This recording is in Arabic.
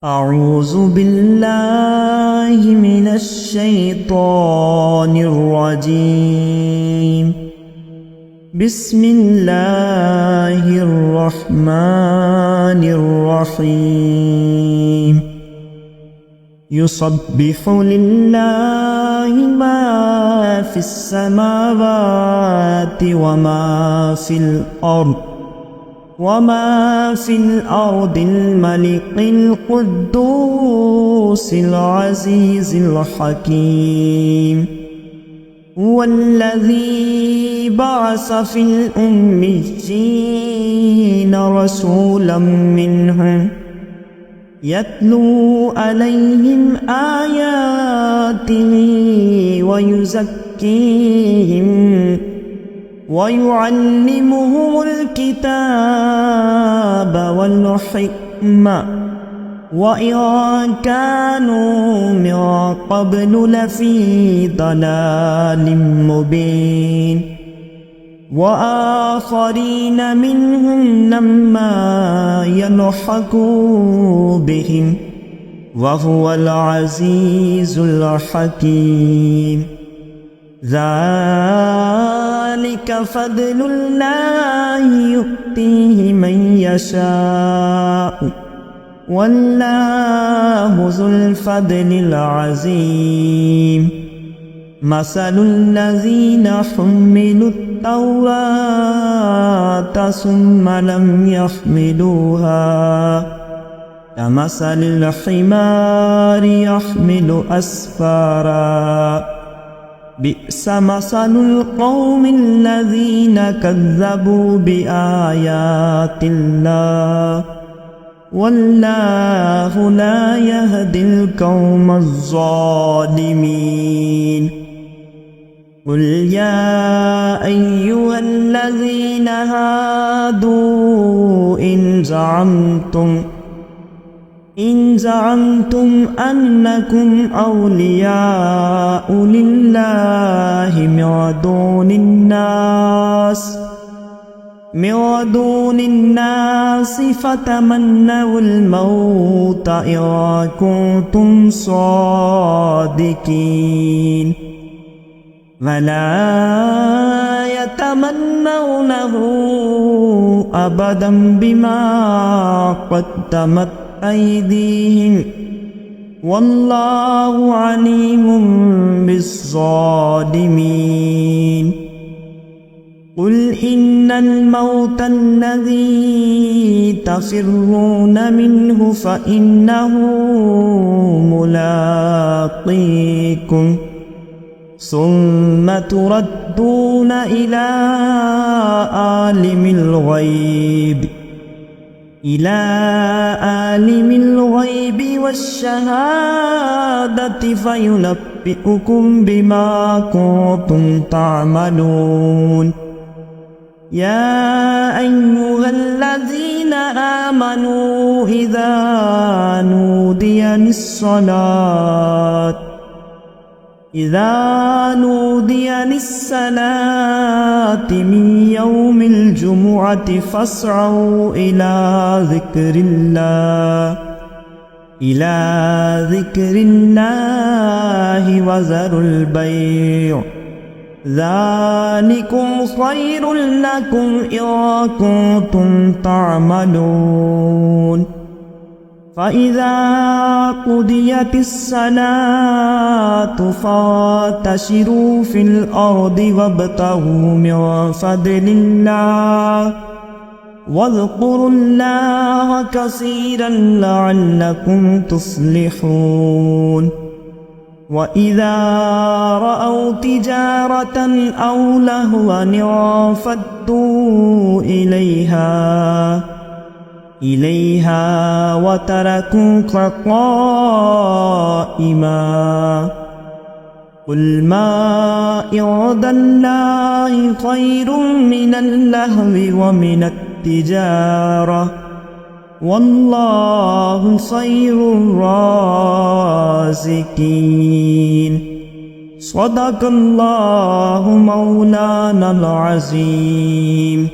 أعوذ بالله من الشيطان الرجيم. بسم الله الرحمن الرحيم. يسبح لله ما في السماوات وما في الأرض الملك القدوس العزيز الحكيم. هو الذي بعث في الأميين رسولا منهم يتلو عليهم آياته ويزكيهم ويعلمهم الكتاب والحكمة وإن كانوا من قبل لفي ضلال مبين. وآخرين منهم لما يلحقوا بهم وهو العزيز الحكيم. ذلك فضل الله يؤتيه من يشاء والله ذو الفضل العظيم. مثل الذين حملوا التوراة ثم لم يحملوها كمثل الحمار يحمل أسفارا بئس مثل القوم الذين كذبوا بآيات الله والله لا يهدي القوم الظالمين. قل يا أيها الذين هادوا إن زعمتم أنكم أولياء لله من دون الناس فتمنوا الموت إن كنتم صادقين ولا يتمنونه أبدا بما قدمت أيديهم والله عليم بالظالمين. قل إن الموت الذي تفرون منه فإنه ملاقيكم ثم تردون إلى عالم الغيب والشهادة فينبئكم بما كنتم تعملون. يا أيها الذين آمنوا إذا نودي للصلاة من يوم الجمعة فاسعوا إلى ذكر الله وذروا البيع ذلكم خير لكم إن كنتم تعملون. فإذا قضيت الصلاة فانتشروا في الأرض وابتغوا من فضل الله واذكروا الله كثيرا لعلكم تفلحون. وإذا رأوا تجارة أو لهوا انفضوا إليها وتركوك قائما. قل ما عند الله خير من اللهو ومن التجارة والله خير الرازقين. صدق الله مولانا العظيم.